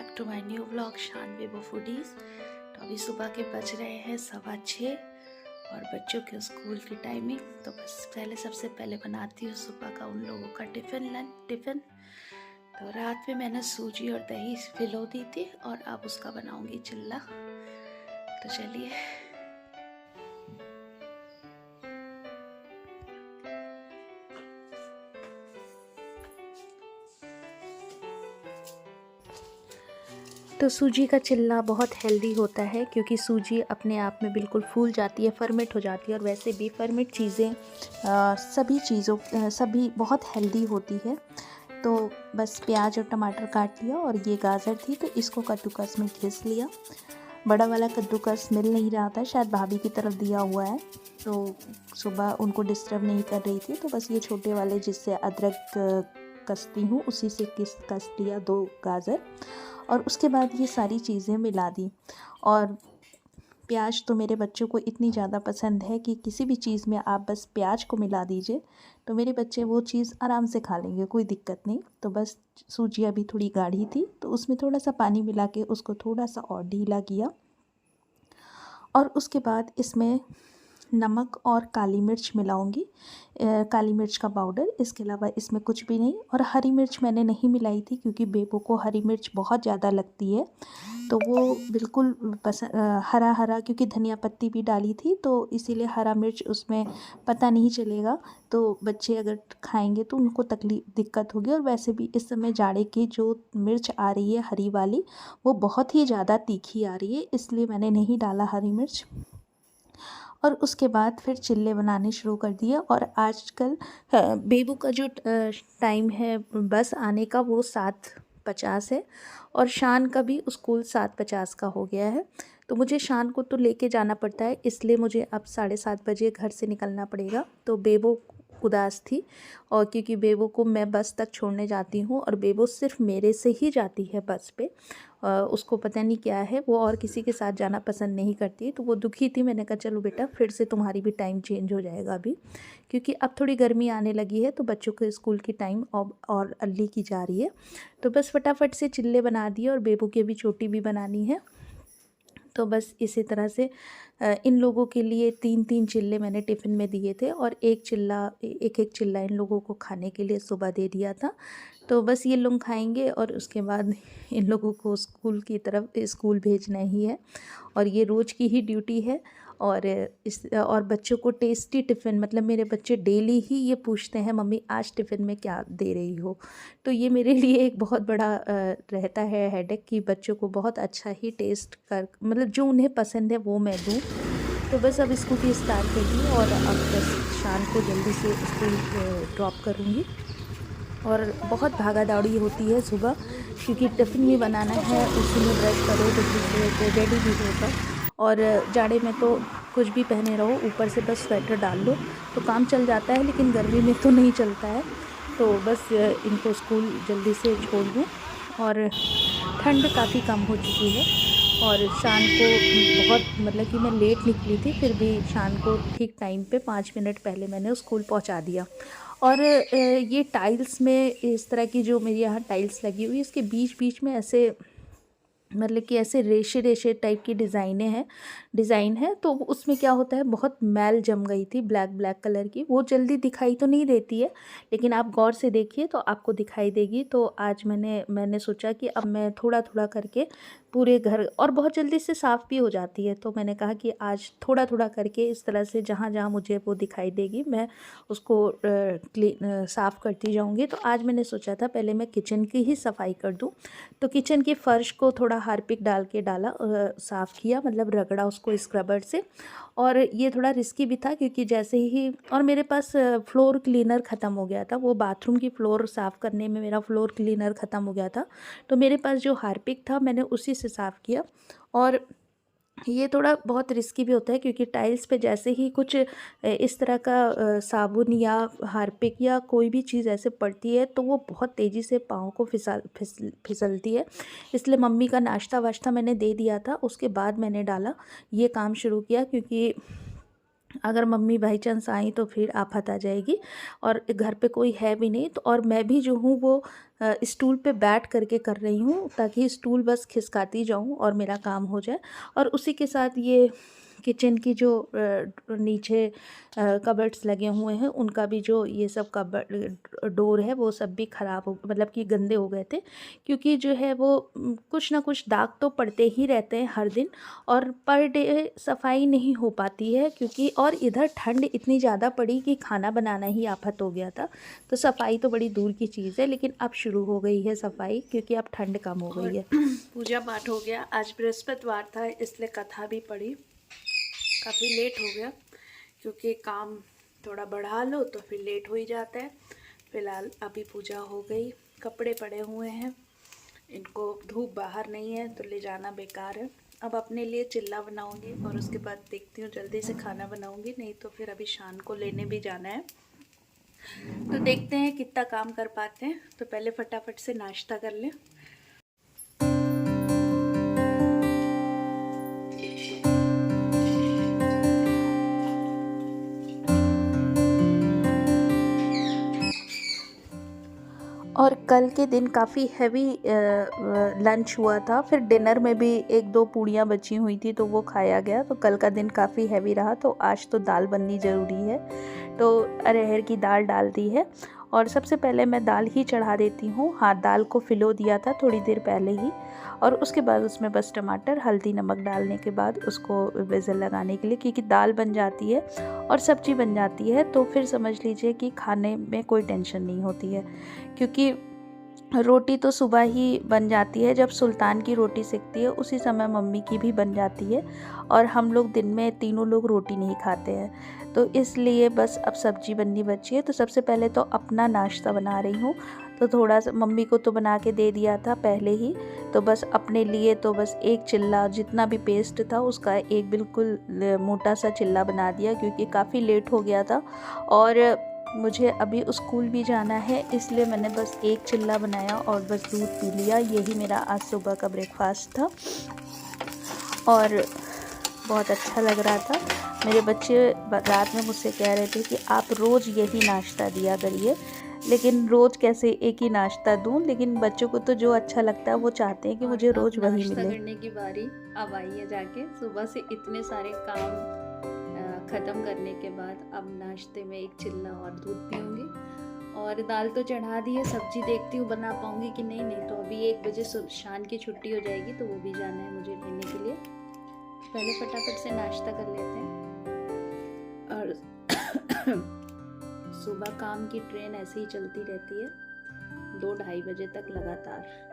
Back to my new vlog Shanvi वो foodies. तो अभी सुबह के बज रहे हैं 6:15 और बच्चों के स्कूल की टाइमिंग। तो बस सबसे पहले बनाती हूँ सुबह का उन लोगों का टिफ़िन। तो रात में मैंने सूजी और दही भिगो दी थी और अब उसका बनाऊंगी चिल्ला। तो चलिए। तो सूजी का चिल्ला बहुत हेल्दी होता है क्योंकि सूजी अपने आप में बिल्कुल फूल जाती है, फर्मेंट हो जाती है। और वैसे भी फर्मेंट चीज़ें सभी बहुत हेल्दी होती है। तो बस प्याज और टमाटर काट लिया और ये गाजर थी तो इसको कद्दूकस में घिस लिया। बड़ा वाला कद्दूकस मिल नहीं रहा था, शायद भाभी की तरफ दिया हुआ है, तो सुबह उनको डिस्टर्ब नहीं कर रही थी। तो बस ये छोटे वाले जिससे अदरक कसती हूँ उसी से कस लिया 2 गाजर और उसके बाद ये सारी चीज़ें मिला दी। और प्याज तो मेरे बच्चों को इतनी ज़्यादा पसंद है कि किसी भी चीज़ में आप बस प्याज को मिला दीजिए तो मेरे बच्चे वो चीज़ आराम से खा लेंगे, कोई दिक्कत नहीं। तो बस सूजी अभी थोड़ी गाढ़ी थी तो उसमें थोड़ा सा पानी मिला के उसको थोड़ा सा और ढीला किया और उसके बाद इसमें नमक और काली मिर्च मिलाऊंगी, काली मिर्च का पाउडर। इसके अलावा इसमें कुछ भी नहीं। और हरी मिर्च मैंने नहीं मिलाई थी क्योंकि बेबो को हरी मिर्च बहुत ज़्यादा लगती है, तो वो बिल्कुल हरा हरा, क्योंकि धनिया पत्ती भी डाली थी तो इसीलिए हरा मिर्च उसमें पता नहीं चलेगा। तो बच्चे अगर खाएंगे तो उनको दिक्कत होगी। और वैसे भी इस समय जाड़े की जो मिर्च आ रही है हरी वाली वो बहुत ही ज़्यादा तीखी आ रही है, इसलिए मैंने नहीं डाला हरी मिर्च। और उसके बाद फिर चिल्ले बनाने शुरू कर दिए। और आजकल बेबू का जो टाइम है बस आने का वो 7:50 है और शान का भी स्कूल 7:50 का हो गया है। तो मुझे शान को तो लेके जाना पड़ता है, इसलिए मुझे अब 7:30 बजे घर से निकलना पड़ेगा। तो बेबो उदास थी और क्योंकि बेबो को मैं बस तक छोड़ने जाती हूँ और बेबो सिर्फ मेरे से ही जाती है बस पे, उसको पता नहीं क्या है, वो और किसी के साथ जाना पसंद नहीं करती। तो वो दुखी थी। मैंने कहा चलो बेटा फिर से तुम्हारी भी टाइम चेंज हो जाएगा अभी, क्योंकि अब थोड़ी गर्मी आने लगी है तो बच्चों के स्कूल की टाइम और अर्ली की जा रही है। तो बस फटाफट से चिल्ले बना दिए और बेबू की अभी चोटी भी बनानी है। तो बस इसी तरह से इन लोगों के लिए 3-3 चिल्ले मैंने टिफ़िन में दिए थे और एक चिल्ला इन लोगों को खाने के लिए सुबह दे दिया था। तो बस ये लोग खाएंगे और उसके बाद इन लोगों को स्कूल भेजना ही है और ये रोज़ की ही ड्यूटी है। और बच्चों को टेस्टी टिफ़िन, मतलब मेरे बच्चे डेली ही ये पूछते हैं मम्मी आज टिफ़िन में क्या दे रही हो। तो ये मेरे लिए एक बहुत बड़ा रहता है हेडेक कि बच्चों को बहुत अच्छा ही टेस्ट कर, मतलब जो उन्हें पसंद है वो मैं दूँ। तो बस अब स्कूटी स्टार्ट कर दी और अब बस शाम को जल्दी से स्कूल ड्रॉप करूँगी। और बहुत भागा दौड़ी होती है सुबह क्योंकि टिफ़िन भी बनाना है, उसी में ब्रश करो तो रेडी भी होगा। और जाड़े में तो कुछ भी पहने रहो, ऊपर से बस स्वेटर डाल लो तो काम चल जाता है, लेकिन गर्मी में तो नहीं चलता है। तो बस इनको स्कूल जल्दी से छोड़ दूँ। और ठंड काफ़ी कम हो चुकी है और शाम को बहुत, मतलब कि मैं लेट निकली थी फिर भी शाम को ठीक टाइम पे 5 मिनट पहले मैंने स्कूल पहुंचा दिया। और ये टाइल्स में इस तरह की जो मेरे यहाँ टाइल्स लगी हुई है इसके बीच बीच में ऐसे, मतलब कि ऐसे रेशे टाइप की डिज़ाइन है। तो उसमें क्या होता है, बहुत मैल जम गई थी ब्लैक कलर की। वो जल्दी दिखाई तो नहीं देती है लेकिन आप गौर से देखिए तो आपको दिखाई देगी। तो आज मैंने सोचा कि अब मैं थोड़ा थोड़ा करके पूरे घर, और बहुत जल्दी से साफ़ भी हो जाती है, तो मैंने कहा कि आज थोड़ा थोड़ा करके इस तरह से जहाँ जहाँ मुझे वो दिखाई देगी मैं उसको साफ़ करती जाऊँगी। तो आज मैंने सोचा था पहले मैं किचन की ही सफाई कर दूँ। तो किचन की फ़र्श को थोड़ा हार्पिक डाल के साफ़ किया, मतलब रगड़ा उसको स्क्रबर से। और ये थोड़ा रिस्की भी था क्योंकि जैसे ही, और मेरे पास फ्लोर क्लीनर ख़त्म हो गया था, वो बाथरूम की फ्लोर साफ़ करने में मेरा फ्लोर क्लीनर ख़त्म हो गया था। तो मेरे पास जो हार्पिक था मैंने उसी से साफ़ किया। और ये थोड़ा बहुत रिस्की भी होता है क्योंकि टाइल्स पे जैसे ही कुछ इस तरह का साबुन या हार्पिक या कोई भी चीज़ ऐसे पड़ती है तो वो बहुत तेज़ी से पाँव को फिसलती है। इसलिए मम्मी का नाश्ता वाश्ता मैंने दे दिया था, उसके बाद मैंने ये काम शुरू किया, क्योंकि अगर मम्मी बाई चांस आई तो फिर आफत आ जाएगी और घर पे कोई है भी नहीं। तो और मैं भी जो हूँ वो स्टूल पे बैठ करके कर रही हूँ, ताकि स्टूल बस खिसकाती जाऊँ और मेरा काम हो जाए। और उसी के साथ ये किचन की जो नीचे कबर्ड्स लगे हुए हैं, उनका भी जो ये सब कबर्ड डोर है वो सब भी ख़राब हो, मतलब कि गंदे हो गए थे, क्योंकि जो है वो कुछ ना कुछ दाग तो पड़ते ही रहते हैं हर दिन, और पर डे सफाई नहीं हो पाती है, क्योंकि और इधर ठंड इतनी ज़्यादा पड़ी कि खाना बनाना ही आफत हो गया था। तो सफाई तो बड़ी दूर की चीज़ है, लेकिन अब शुरू हो गई है सफाई, क्योंकि अब ठंड कम हो गई है। पूजा पाठ हो गया, आज बृहस्पतिवार था इसलिए कथा भी पढ़ी। काफ़ी लेट हो गया, क्योंकि काम थोड़ा बढ़ा लो तो फिर लेट हो ही जाता है। फ़िलहाल अभी पूजा हो गई, कपड़े पड़े हुए हैं, इनको धूप बाहर नहीं है तो ले जाना बेकार है। अब अपने लिए चिल्ला बनाऊंगी और उसके बाद देखती हूँ जल्दी से खाना बनाऊंगी, नहीं तो फिर अभी शान को लेने भी जाना है। तो देखते हैं कितना काम कर पाते हैं। तो पहले फटाफट से नाश्ता कर लें। और कल के दिन काफ़ी हैवी लंच हुआ था, फिर डिनर में भी 1-2 पूड़ियाँ बची हुई थी तो वो खाया गया। तो कल का दिन काफ़ी हैवी रहा, तो आज तो दाल बननी ज़रूरी है। तो अरहर की दाल डाल दी है, और सबसे पहले मैं दाल ही चढ़ा देती हूँ। हाँ, दाल को फ़िलो दिया था थोड़ी देर पहले ही, और उसके बाद उसमें बस टमाटर, हल्दी, नमक डालने के बाद उसको विज़ल लगाने के लिए, क्योंकि दाल बन जाती है और सब्ज़ी बन जाती है, तो फिर समझ लीजिए कि खाने में कोई टेंशन नहीं होती है। क्योंकि रोटी तो सुबह ही बन जाती है, जब सुल्तान की रोटी सेकती है उसी समय मम्मी की भी बन जाती है, और हम लोग दिन में तीनों लोग रोटी नहीं खाते हैं, तो इसलिए बस अब सब्जी बननी बची है। तो सबसे पहले तो अपना नाश्ता बना रही हूँ। तो थोड़ा सा मम्मी को तो बना के दे दिया था पहले ही, तो बस अपने लिए तो बस एक चिल्ला, जितना भी पेस्ट था उसका एक बिल्कुल मोटा सा चिल्ला बना दिया, क्योंकि काफ़ी लेट हो गया था और मुझे अभी स्कूल भी जाना है, इसलिए मैंने बस एक चिल्ला बनाया और बस दूध पी लिया। यही मेरा आज सुबह का ब्रेकफास्ट था और बहुत अच्छा लग रहा था। मेरे बच्चे रात में मुझसे कह रहे थे कि आप रोज़ यही नाश्ता दिया करिए, लेकिन रोज़ कैसे एक ही नाश्ता दूं, लेकिन बच्चों को तो जो अच्छा लगता है वो चाहते हैं कि मुझे रोज़ वही मिले। करने की बारी अब आई है जाके। सुबह से इतने सारे काम ख़त्म करने के बाद अब नाश्ते में एक चिल्ला और दूध पीऊँगी, और दाल तो चढ़ा दी है। सब्जी देखती हूँ बना पाऊँगी कि नहीं। नहीं तो अभी 1 बजे शान की छुट्टी हो जाएगी, तो वो भी जाना है मुझे लेने के लिए। पहले फटाफट से नाश्ता कर लेते हैं। और सुबह काम की ट्रेन ऐसे ही चलती रहती है 2-2:30 बजे तक लगातार।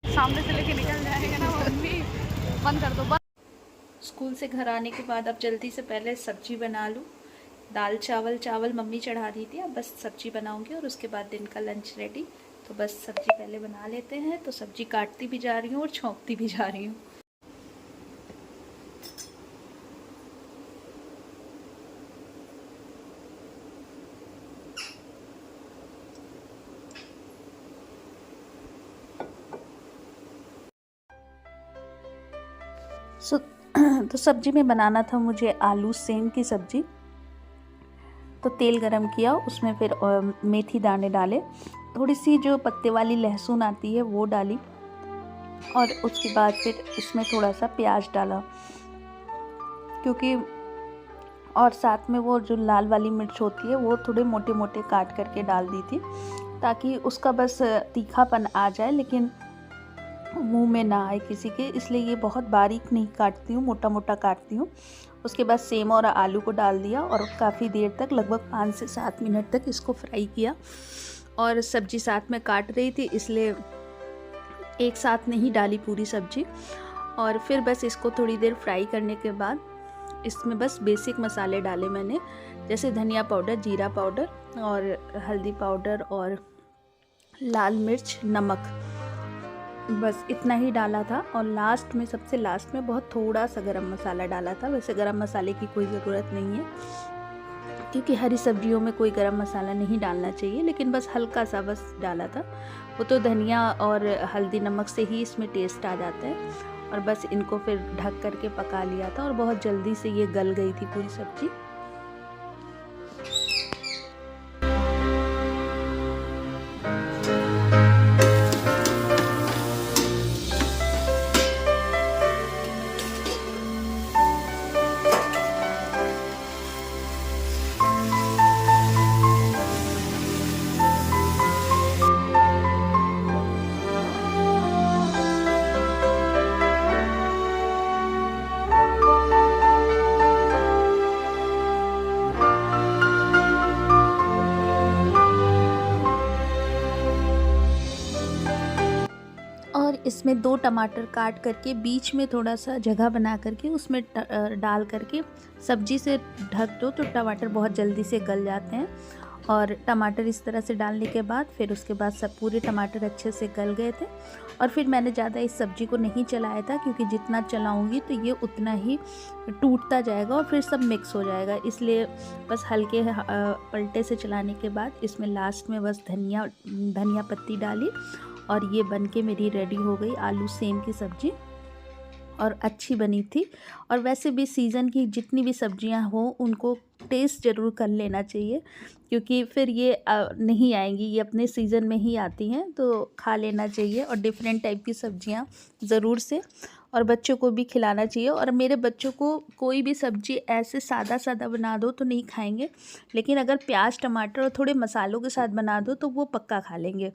सामने से लेके निकल जाएगा ना मम्मी, बंद कर दो बंद। स्कूल से घर आने के बाद अब जल्दी से पहले सब्जी बना लूँ। दाल चावल मम्मी चढ़ा दी थी, अब बस सब्जी बनाऊंगी और उसके बाद दिन का लंच रेडी। तो बस सब्जी पहले बना लेते हैं। तो सब्जी काटती भी जा रही हूँ और छौंकती भी जा रही हूँ। तो सब्जी में बनाना था मुझे आलू सेम की सब्जी। तो तेल गरम किया, उसमें फिर मेथी दाने डाले, थोड़ी सी जो पत्ते वाली लहसुन आती है वो डाली, और उसके बाद फिर इसमें थोड़ा सा प्याज डाला, क्योंकि और साथ में वो जो लाल वाली मिर्च होती है वो थोड़े मोटे मोटे काट करके डाल दी थी, ताकि उसका बस तीखापन आ जाए, लेकिन मुंह में ना आए किसी के, इसलिए ये बहुत बारीक नहीं काटती हूँ, मोटा मोटा काटती हूँ। उसके बाद सेम और आलू को डाल दिया और काफ़ी देर तक, लगभग 5 से 7 मिनट तक इसको फ्राई किया। और सब्जी साथ में काट रही थी, इसलिए एक साथ नहीं डाली पूरी सब्जी। और फिर बस इसको थोड़ी देर फ्राई करने के बाद इसमें बस बेसिक मसाले डाले मैंने, जैसे धनिया पाउडर, जीरा पाउडर और हल्दी पाउडर और लाल मिर्च, नमक, बस इतना ही डाला था और लास्ट में, सबसे लास्ट में बहुत थोड़ा सा गरम मसाला डाला था। वैसे गरम मसाले की कोई ज़रूरत नहीं है क्योंकि हरी सब्जियों में कोई गरम मसाला नहीं डालना चाहिए, लेकिन बस हल्का सा बस डाला था। वो तो धनिया और हल्दी नमक से ही इसमें टेस्ट आ जाता है। और बस इनको फिर ढक करके पका लिया था और बहुत जल्दी से ये गल गई थी पूरी सब्जी। और इसमें 2 टमाटर काट करके बीच में थोड़ा सा जगह बना करके उसमें डाल करके सब्जी से ढक दो तो टमाटर बहुत जल्दी से गल जाते हैं। और टमाटर इस तरह से डालने के बाद फिर उसके बाद सब पूरे टमाटर अच्छे से गल गए थे। और फिर मैंने ज़्यादा इस सब्ज़ी को नहीं चलाया था क्योंकि जितना चलाऊंगी तो ये उतना ही टूटता जाएगा और फिर सब मिक्स हो जाएगा, इसलिए बस हल्के पलटे से चलाने के बाद इसमें लास्ट में बस धनिया पत्ती डाली और ये बनके मेरी रेडी हो गई आलू सेम की सब्ज़ी। और अच्छी बनी थी। और वैसे भी सीज़न की जितनी भी सब्जियां हो उनको टेस्ट ज़रूर कर लेना चाहिए क्योंकि फिर ये नहीं आएंगी, ये अपने सीज़न में ही आती हैं, तो खा लेना चाहिए। और डिफरेंट टाइप की सब्जियां ज़रूर से, और बच्चों को भी खिलाना चाहिए। और मेरे बच्चों को कोई भी सब्ज़ी ऐसे सादा सादा बना दो तो नहीं खाएंगे, लेकिन अगर प्याज टमाटर और थोड़े मसालों के साथ बना दो तो वो पक्का खा लेंगे।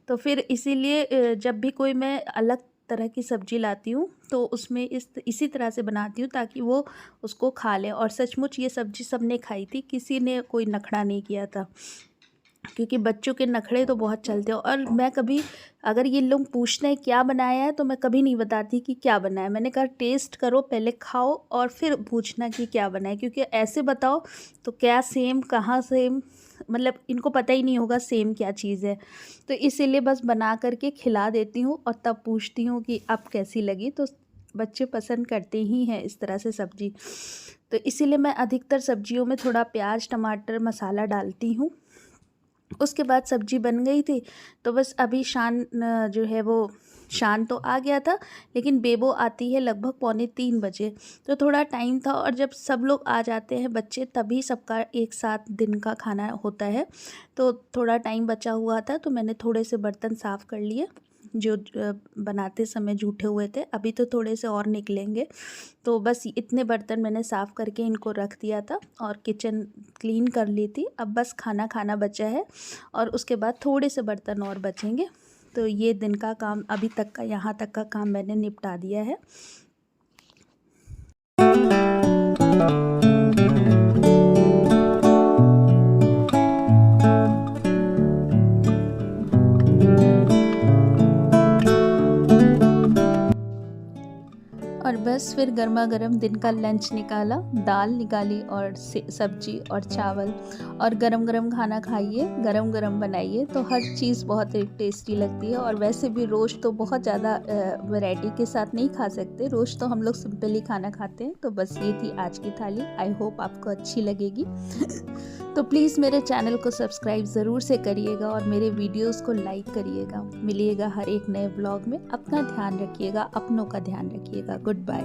तो फिर इसीलिए जब भी कोई मैं अलग तरह की सब्ज़ी लाती हूँ तो उसमें इसी तरह से बनाती हूँ ताकि वो उसको खा लें। और सचमुच ये सब्ज़ी सबने खाई थी, किसी ने कोई नखरा नहीं किया था, क्योंकि बच्चों के नखरे तो बहुत चलते हैं। और मैं कभी, अगर ये लोग पूछते हैं क्या बनाया है, तो मैं कभी नहीं बताती कि क्या बनाया। मैंने कहा टेस्ट करो, पहले खाओ और फिर पूछना कि क्या बनाया, क्योंकि ऐसे बताओ तो क्या सेम कहाँ सेम, मतलब इनको पता ही नहीं होगा सेम क्या चीज़ है। तो इसीलिए बस बना करके खिला देती हूँ और तब पूछती हूँ कि अब कैसी लगी। तो बच्चे पसंद करते ही हैं इस तरह से सब्ज़ी, तो इसीलिए मैं अधिकतर सब्जियों में थोड़ा प्याज टमाटर मसाला डालती हूँ। उसके बाद सब्ज़ी बन गई थी तो बस अभी शान जो है वो शान तो आ गया था, लेकिन बेबो आती है लगभग 2:45 बजे, तो थोड़ा टाइम था। और जब सब लोग आ जाते हैं बच्चे तभी सबका एक साथ दिन का खाना होता है, तो थोड़ा टाइम बचा हुआ था तो मैंने थोड़े से बर्तन साफ़ कर लिए जो बनाते समय जूठे हुए थे। अभी तो थोड़े से और निकलेंगे, तो बस इतने बर्तन मैंने साफ़ करके इनको रख दिया था और किचन क्लीन कर ली थी। अब बस खाना खाना बचा है और उसके बाद थोड़े से बर्तन और बचेंगे। तो ये दिन का काम अभी तक का, यहाँ तक का काम मैंने निपटा दिया है। और बस फिर गर्मा गर्म दिन का लंच निकाला, दाल निकाली और सब्जी और चावल, और गरम गरम खाना खाइए, गरम गरम बनाइए तो हर चीज़ बहुत टेस्टी लगती है। और वैसे भी रोज़ तो बहुत ज़्यादा वैरायटी के साथ नहीं खा सकते, रोज़ तो हम लोग सिंपली खाना खाते हैं। तो बस ये थी आज की थाली, आई होप आपको अच्छी लगेगी। तो प्लीज़ मेरे चैनल को सब्सक्राइब ज़रूर से करिएगा और मेरे वीडियोस को लाइक करिएगा। मिलिएगा हर एक नए ब्लॉग में। अपना ध्यान रखिएगा, अपनों का ध्यान रखिएगा। Good bye.